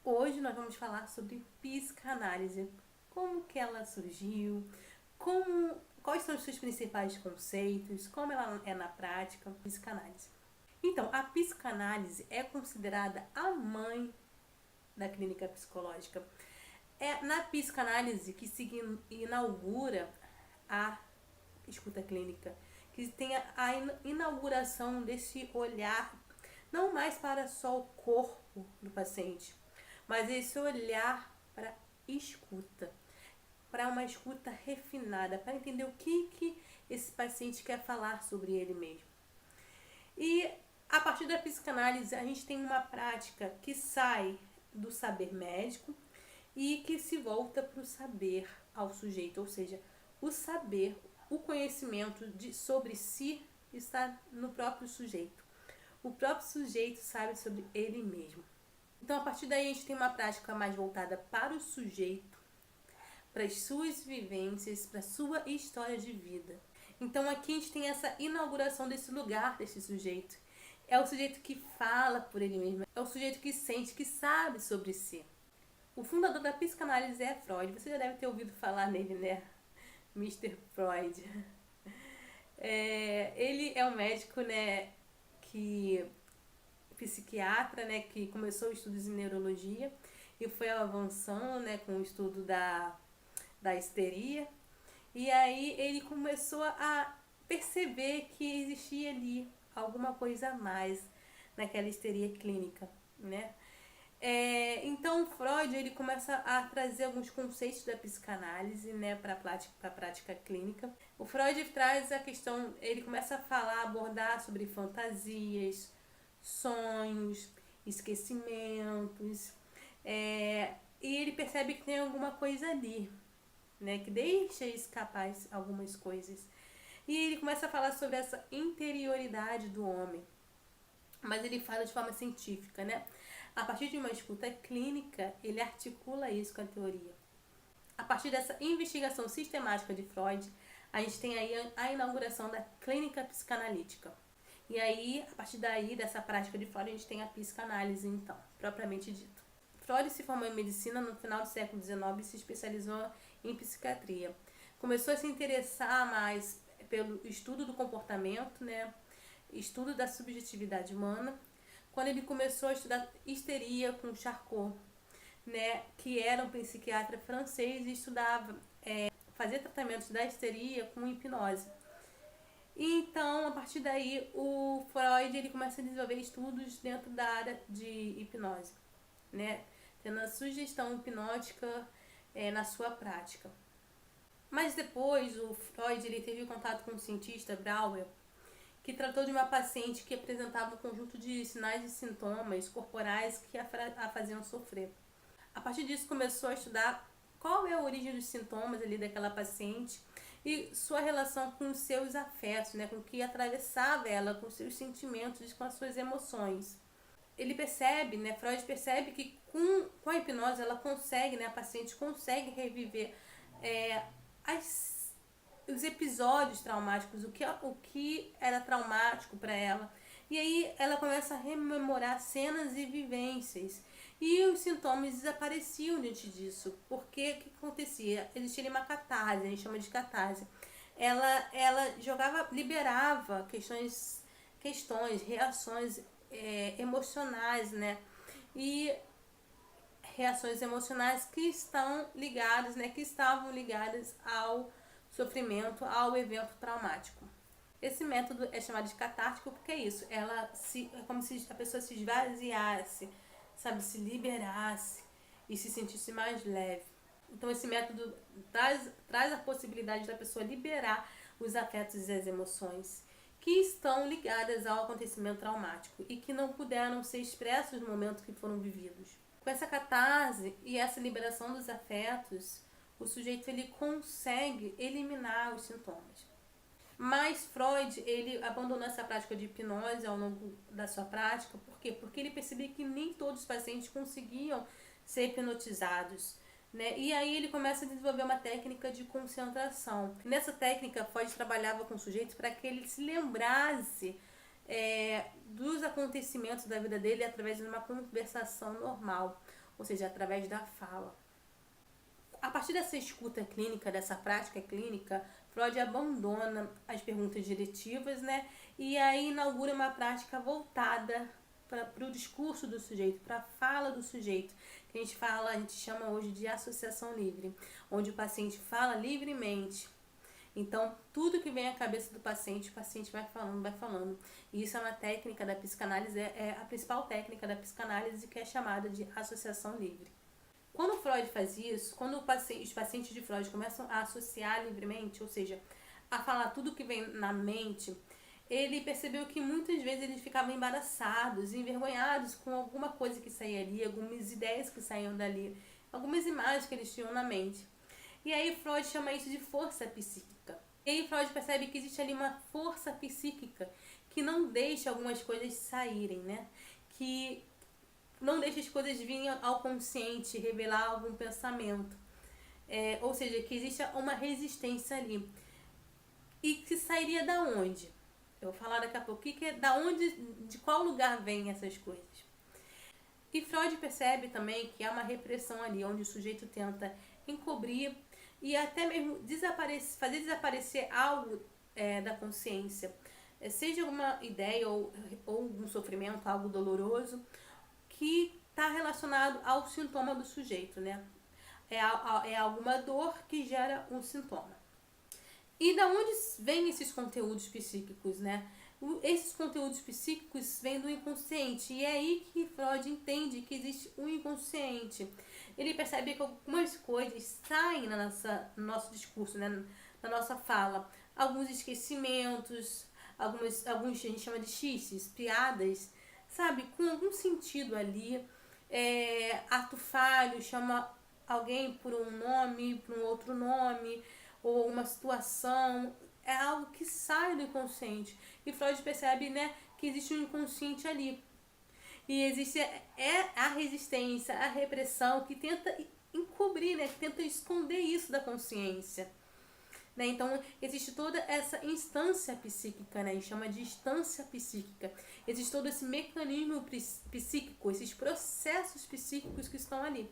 Hoje nós vamos falar sobre psicanálise, como que ela surgiu, quais são os seus principais conceitos, como ela é na prática, psicanálise. Então, a psicanálise é considerada a mãe da clínica psicológica. É na psicanálise que se inaugura a escuta clínica, que tem a inauguração desse olhar não mais para só o corpo do paciente, mas esse olhar para escuta, para uma escuta refinada, para entender o que esse paciente quer falar sobre ele mesmo. E a partir da psicanálise, a gente tem uma prática que sai do saber médico e que se volta para o saber ao sujeito, ou seja, o saber, o conhecimento sobre si está no próprio sujeito. O próprio sujeito sabe sobre ele mesmo. Então, a partir daí, a gente tem uma prática mais voltada para o sujeito, para as suas vivências, para a sua história de vida. Então, aqui a gente tem essa inauguração desse lugar, desse sujeito. É o sujeito que fala por ele mesmo, é o sujeito que sente, que sabe sobre si. O fundador da psicanálise é Freud. Você já deve ter ouvido falar nele, né? Mr. Freud. Ele é um médico, né, psiquiatra, né, que começou estudos em neurologia e foi avançando, né, com o estudo da histeria. E aí ele começou a perceber que existia ali alguma coisa a mais naquela histeria clínica, né? Então Freud ele começa a trazer alguns conceitos da psicanálise, né, para a prática clínica. O Freud traz a questão, ele começa a falar, abordar sobre fantasias, sonhos, esquecimentos, e ele percebe que tem alguma coisa ali, né, que deixa escapar algumas coisas. E ele começa a falar sobre essa interioridade do homem, mas ele fala de forma científica, né? A partir de uma escuta clínica, ele articula isso com a teoria. A partir dessa investigação sistemática de Freud, a gente tem aí a inauguração da clínica psicanalítica. E aí, a partir daí, dessa prática de Freud, a gente tem a psicanálise, então, propriamente dito. Freud se formou em medicina no final do século XIX e se especializou em psiquiatria. Começou a se interessar mais pelo estudo do comportamento, né? Estudo da subjetividade humana, quando ele começou a estudar histeria com Charcot, né, que era um psiquiatra francês e estudava, fazia tratamentos da histeria com hipnose. E então, a partir daí, o Freud ele começa a desenvolver estudos dentro da área de hipnose, né, tendo a sugestão hipnótica na sua prática. Mas depois, o Freud ele teve contato com o cientista Brauer, que tratou de uma paciente que apresentava um conjunto de sinais e sintomas corporais que a faziam sofrer. A partir disso, começou a estudar qual é a origem dos sintomas ali daquela paciente e sua relação com os seus afetos, né, com o que atravessava ela, com os seus sentimentos, com as suas emoções. Ele percebe, né, Freud percebe que com a hipnose ela consegue, né, a paciente consegue reviver os episódios traumáticos, o que era traumático para ela. E aí ela começa a rememorar cenas e vivências. E os sintomas desapareciam diante disso. Porque o que acontecia? Existia uma catarse, a gente chama de catarse. Ela jogava, liberava questões, reações emocionais, né? E reações emocionais que estão ligadas, né? Que estavam ligadas ao sofrimento, ao evento traumático. Esse método é chamado de catártico porque é isso, é como se a pessoa se esvaziasse, sabe, se liberasse e se sentisse mais leve. Então esse método traz a possibilidade da pessoa liberar os afetos e as emoções que estão ligadas ao acontecimento traumático e que não puderam ser expressos no momento que foram vividos. Com essa catarse e essa liberação dos afetos, o sujeito ele consegue eliminar os sintomas. Mas Freud ele abandonou essa prática de hipnose ao longo da sua prática. Por quê? Porque ele percebia que nem todos os pacientes conseguiam ser hipnotizados, né? E aí ele começa a desenvolver uma técnica de concentração. Nessa técnica, Freud trabalhava com o sujeito para que ele se lembrasse dos acontecimentos da vida dele através de uma conversação normal. ou seja, através da fala. A partir dessa escuta clínica, dessa prática clínica, Freud abandona as perguntas diretivas, né? E aí inaugura uma prática voltada para o discurso do sujeito, para a fala do sujeito, que a gente chama hoje de associação livre, onde o paciente fala livremente. Então, tudo que vem à cabeça do paciente, o paciente vai falando, vai falando. E isso é uma técnica da psicanálise, é a principal técnica da psicanálise, que é chamada de associação livre. Quando Freud faz isso, quando os pacientes de Freud começam a associar livremente, ou seja, a falar tudo que vem na mente, ele percebeu que muitas vezes eles ficavam embaraçados, envergonhados com alguma coisa que saía ali, algumas ideias que saíam dali, algumas imagens que eles tinham na mente. E aí Freud chama isso de força psíquica. E aí Freud percebe que existe ali uma força psíquica que não deixa algumas coisas saírem, né? Que não deixa as coisas virem ao consciente, revelar algum pensamento. Ou seja, que existe uma resistência ali. E que sairia da onde? Eu vou falar daqui a pouco de qual lugar vêm essas coisas. E Freud percebe também que há uma repressão ali, onde o sujeito tenta encobrir e até mesmo fazer desaparecer algo da consciência. Seja alguma ideia ou um sofrimento, algo doloroso, que está relacionado ao sintoma do sujeito, né? É alguma dor que gera um sintoma. E da onde vêm esses conteúdos psíquicos, né? Esses conteúdos psíquicos vêm do inconsciente. E é aí que Freud entende que existe um inconsciente. Ele percebe que algumas coisas saem no nosso discurso, né? Na nossa fala. Alguns esquecimentos, alguns a gente chama de xistes, piadas, sabe? Com algum sentido ali. Ato falho, chama alguém por um nome, por um outro nome, ou uma situação, é algo que sai do inconsciente. E Freud percebe, né, que existe um inconsciente ali. E existe a resistência, a repressão, que tenta encobrir, né, que tenta esconder isso da consciência. Né? Então, existe toda essa instância psíquica, né? A gente chama de instância psíquica. Existe todo esse mecanismo psíquico, esses processos psíquicos que estão ali.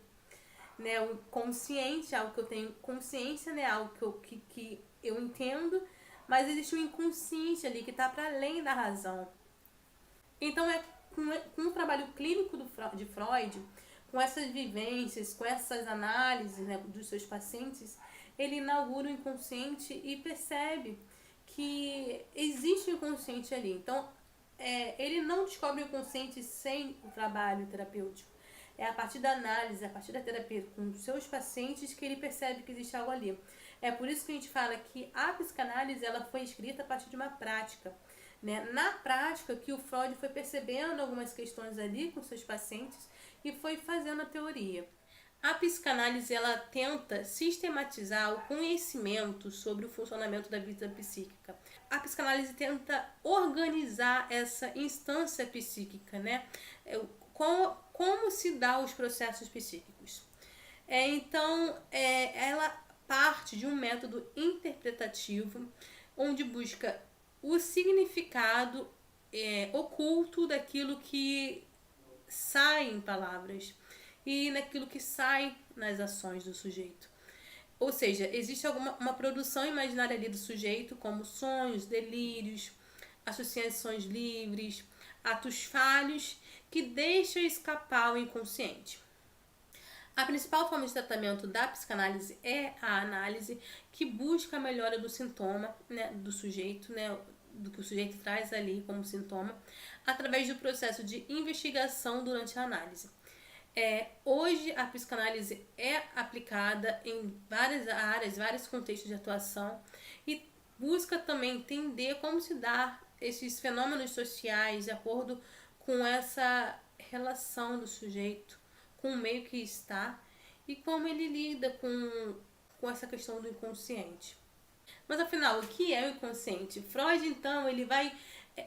Né? O consciente, algo que eu tenho consciência, né? Algo que eu entendo, mas existe um inconsciente ali que está para além da razão. Então, com o trabalho clínico de Freud, com essas vivências, com essas análises, né, dos seus pacientes, ele inaugura o inconsciente e percebe que existe o inconsciente ali. Então, ele não descobre o inconsciente sem o trabalho terapêutico. É a partir da análise, a partir da terapia com os seus pacientes que ele percebe que existe algo ali. É por isso que a gente fala que a psicanálise ela foi escrita a partir de uma prática. Né? Na prática que o Freud foi percebendo algumas questões ali com seus pacientes e foi fazendo a teoria. A psicanálise ela tenta sistematizar o conhecimento sobre o funcionamento da vida psíquica. A psicanálise tenta organizar essa instância psíquica, né? Como se dá os processos psíquicos. Então, ela parte de um método interpretativo, onde busca o significado oculto daquilo que sai em palavras e naquilo que sai nas ações do sujeito. Ou seja, existe uma produção imaginária ali do sujeito, como sonhos, delírios, associações livres, atos falhos, que deixam escapar o inconsciente. A principal forma de tratamento da psicanálise é a análise, que busca a melhora do sintoma, né, do sujeito, né, do que o sujeito traz ali como sintoma, através do processo de investigação durante a análise. Hoje a psicanálise é aplicada em várias áreas, vários contextos de atuação e busca também entender como se dá esses fenômenos sociais de acordo com essa relação do sujeito com o meio que está e como ele lida com essa questão do inconsciente. Mas afinal, o que é o inconsciente? Freud, então, ele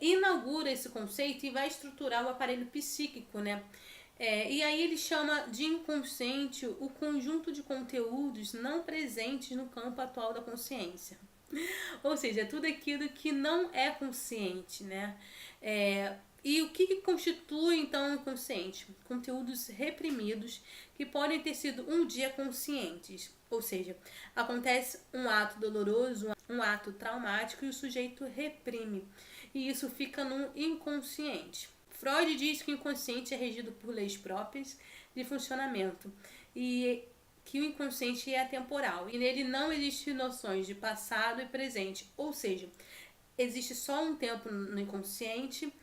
inaugura esse conceito e vai estruturar o aparelho psíquico, né? E aí ele chama de inconsciente o conjunto de conteúdos não presentes no campo atual da consciência. Ou seja, tudo aquilo que não é consciente, né? E o que constitui, então, o inconsciente? Conteúdos reprimidos que podem ter sido um dia conscientes. Ou seja, acontece um ato doloroso, um ato traumático e o sujeito reprime. E isso fica no inconsciente. Freud diz que o inconsciente é regido por leis próprias de funcionamento e que o inconsciente é atemporal. E nele não existem noções de passado e presente. Ou seja, existe só um tempo no inconsciente,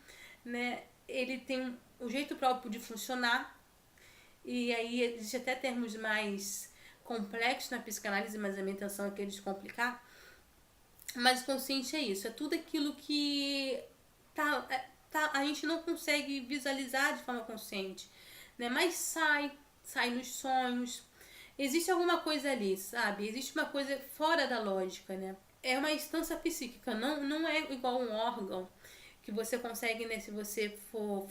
né? Ele tem um jeito próprio de funcionar, e aí existe até termos mais complexos na psicanálise, mas a minha intenção aqui é descomplicar. Mas o consciente é isso, é tudo aquilo que a gente não consegue visualizar de forma consciente, né? Mas sai nos sonhos. Existe alguma coisa ali, sabe? Existe uma coisa fora da lógica, né? É uma instância psíquica, não é igual um órgão que você consegue, né, se você for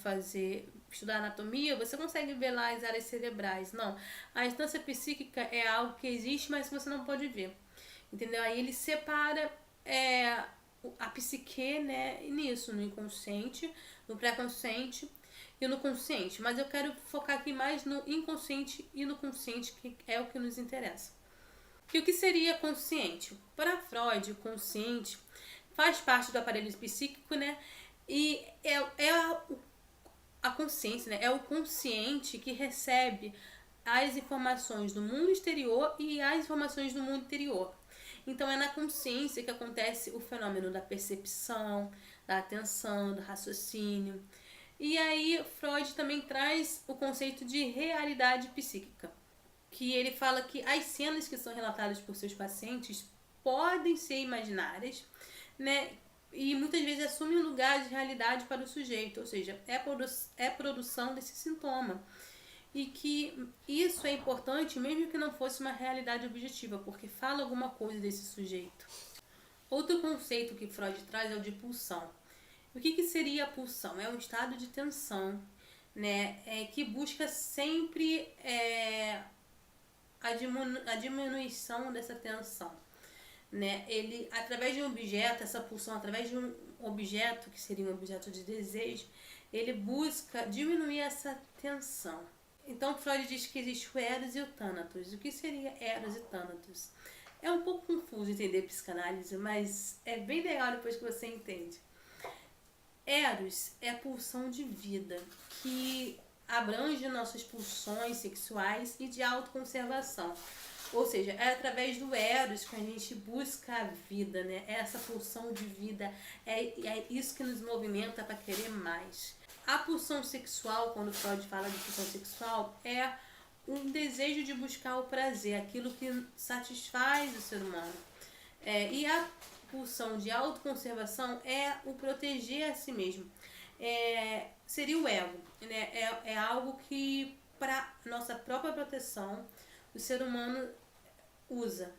estudar anatomia, você consegue ver lá as áreas cerebrais. Não, a instância psíquica é algo que existe, mas que você não pode ver, entendeu? Aí ele separa a psique, né, nisso, no inconsciente, no pré-consciente e no consciente. Mas eu quero focar aqui mais no inconsciente e no consciente, que é o que nos interessa. E o que seria consciente? Para Freud, o consciente faz parte do aparelho psíquico, né? E a consciência, né? É o consciente que recebe as informações do mundo exterior e as informações do mundo interior. Então é na consciência que acontece o fenômeno da percepção, da atenção, do raciocínio. E aí Freud também traz o conceito de realidade psíquica, que ele fala que as cenas que são relatadas por seus pacientes podem ser imaginárias, né? E muitas vezes assumem um lugar de realidade para o sujeito, ou seja, é produção desse sintoma. E que isso é importante mesmo que não fosse uma realidade objetiva, porque fala alguma coisa desse sujeito. Outro conceito que Freud traz é o de pulsão. O que seria a pulsão? É um estado de tensão, né? Que busca sempre a diminuição dessa tensão, né? Ele, através de um objeto, essa pulsão, através de um objeto, que seria um objeto de desejo, ele busca diminuir essa tensão. Então, Freud diz que existe o Eros e o Thanatos. O que seria Eros e Thanatos? É um pouco confuso entender psicanálise, mas é bem legal depois que você entende. Eros é a pulsão de vida, que abrange nossas pulsões sexuais e de autoconservação. Ou seja, é através do Eros que a gente busca a vida, né? Essa pulsão de vida, é isso que nos movimenta para querer mais. A pulsão sexual, quando Freud fala de pulsão sexual, é um desejo de buscar o prazer, aquilo que satisfaz o ser humano. E a pulsão de autoconservação é o proteger a si mesmo. Seria o ego, né? É algo que, para nossa própria proteção, o ser humano usa,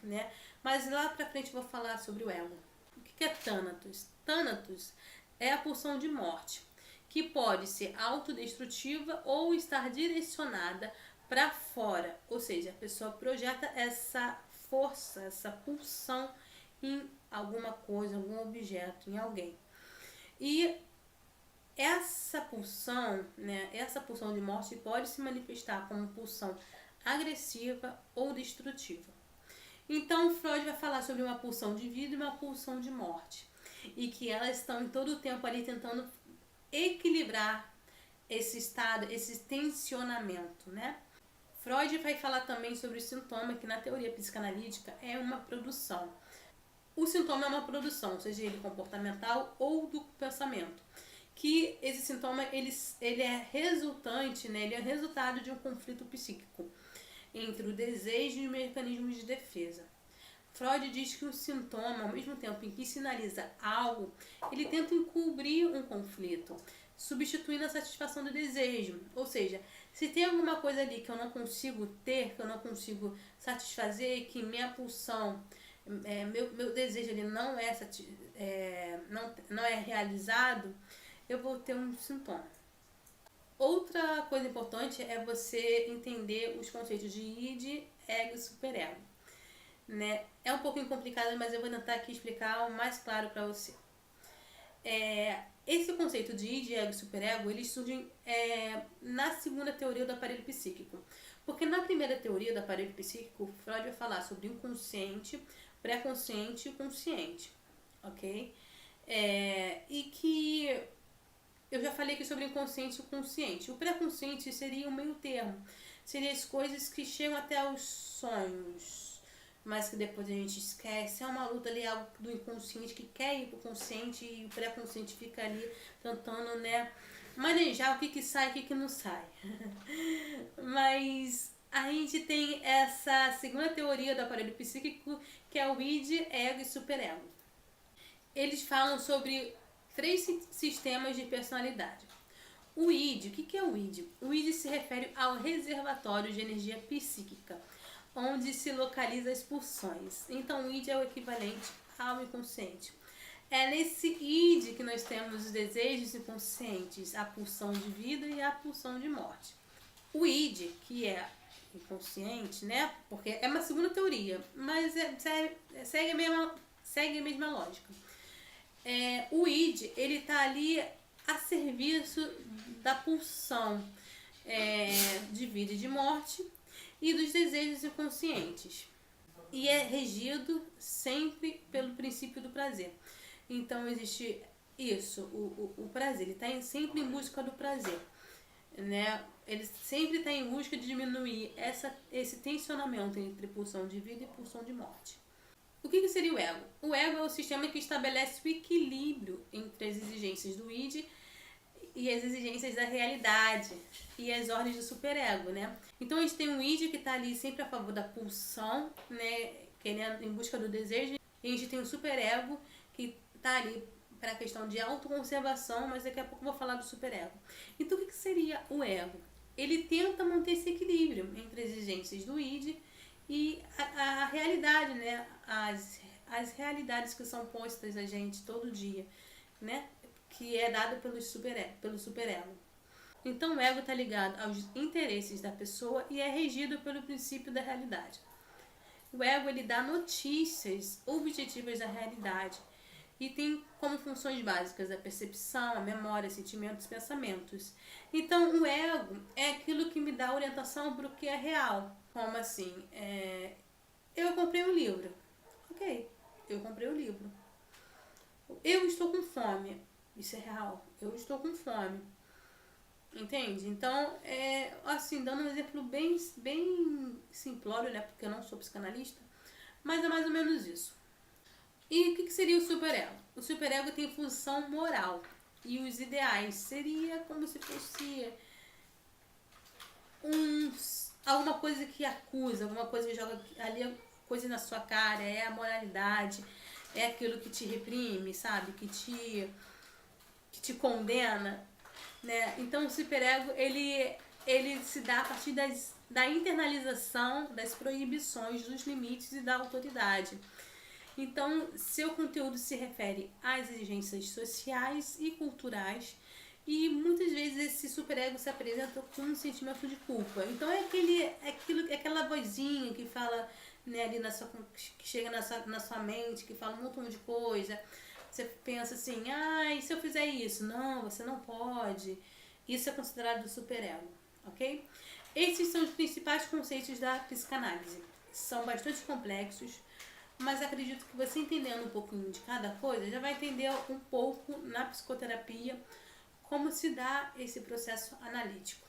né? Mas lá pra frente eu vou falar sobre o ego. O que é Thanatos? Thanatos é a pulsão de morte, que pode ser autodestrutiva ou estar direcionada para fora, ou seja, a pessoa projeta essa força, essa pulsão em alguma coisa, algum objeto, em alguém. E essa pulsão, né, essa pulsão de morte pode se manifestar como pulsão agressiva ou destrutiva. Então, Freud vai falar sobre uma pulsão de vida e uma pulsão de morte, e que elas estão em todo o tempo ali tentando equilibrar esse estado, esse tensionamento, né? Freud vai falar também sobre o sintoma, que na teoria psicanalítica é uma produção. O sintoma é uma produção, seja ele comportamental ou do pensamento. Que esse sintoma ele é resultante, né? Ele é resultado de um conflito psíquico entre o desejo e os mecanismos de defesa. Freud diz que o sintoma, ao mesmo tempo em que sinaliza algo, ele tenta encobrir um conflito, substituindo a satisfação do desejo. Ou seja, se tem alguma coisa ali que eu não consigo ter, que eu não consigo satisfazer, que minha pulsão, meu desejo ali não é realizado, eu vou ter um sintoma. Outra coisa importante é você entender os conceitos de id, ego e superego, né? É um pouquinho complicado, mas eu vou tentar aqui explicar o mais claro para você. Esse conceito de id, ego e superego, eles surgem na segunda teoria do aparelho psíquico. Porque na primeira teoria do aparelho psíquico, Freud vai falar sobre inconsciente, pré-consciente e consciente, ok? E que eu já falei aqui sobre inconsciente e consciente. O pré-consciente seria o meio termo. Seria as coisas que chegam até os sonhos, mas que depois a gente esquece. É uma luta ali, algo do inconsciente que quer ir pro consciente e o pré-consciente fica ali tentando, né, manejar o que sai e o que não sai. Mas a gente tem essa segunda teoria do aparelho psíquico, que é o id, ego e superego. Eles falam sobre 3 sistemas de personalidade. O id, o que é o id? O id se refere ao reservatório de energia psíquica, onde se localiza as pulsões. Então o id é o equivalente ao inconsciente. É nesse id que nós temos os desejos inconscientes, a pulsão de vida e a pulsão de morte. O id, que é inconsciente, né? Porque é uma segunda teoria, mas segue a mesma lógica. O id, ele tá ali a serviço da pulsão de vida e de morte e dos desejos inconscientes. E é regido sempre pelo princípio do prazer. Então existe isso, o prazer, ele está sempre em busca do prazer, né? Ele sempre está em busca de diminuir esse tensionamento entre pulsão de vida e pulsão de morte. O que seria o ego? O ego é o sistema que estabelece o equilíbrio entre as exigências do id e as exigências da realidade e as ordens do superego, né? Então a gente tem um id que está ali sempre a favor da pulsão, né? Querendo, em busca do desejo, e a gente tem o superego que está ali para a questão de autoconservação, mas daqui a pouco eu vou falar do superego. Então o que seria o ego? Ele tenta manter esse equilíbrio entre as exigências do id e a realidade, né? As realidades que são postas a gente todo dia, né? Que é dado pelo superego. Então o ego está ligado aos interesses da pessoa e é regido pelo princípio da realidade. O ego, ele dá notícias objetivas da realidade e tem como funções básicas a percepção, a memória, sentimentos e pensamentos. Então o ego é aquilo que me dá orientação para o que é real. Como assim? Eu comprei um livro. Ok, eu comprei o livro. Eu estou com fome. Isso é real. Eu estou com fome. Entende? Então, assim, dando um exemplo bem simplório, né? Porque eu não sou psicanalista. Mas é mais ou menos isso. E o que seria o superego? O superego tem função moral. E os ideais seria como se fosse alguma coisa que acusa, alguma coisa que joga ali coisa na sua cara. É a moralidade. É aquilo que te reprime, sabe? Que te condena, né? Então o superego, ele se dá a partir da internalização das proibições, dos limites e da autoridade. Então, seu conteúdo se refere às exigências sociais e culturais e muitas vezes esse superego se apresenta com um sentimento de culpa. Então é aquela vozinha que fala, né, ali que chega na sua mente, que fala um montão de coisa. Você pensa assim, e se eu fizer isso? Não, você não pode. Isso é considerado superego, ok? Esses são os principais conceitos da psicanálise. São bastante complexos, mas acredito que você entendendo um pouquinho de cada coisa, já vai entender um pouco na psicoterapia como se dá esse processo analítico.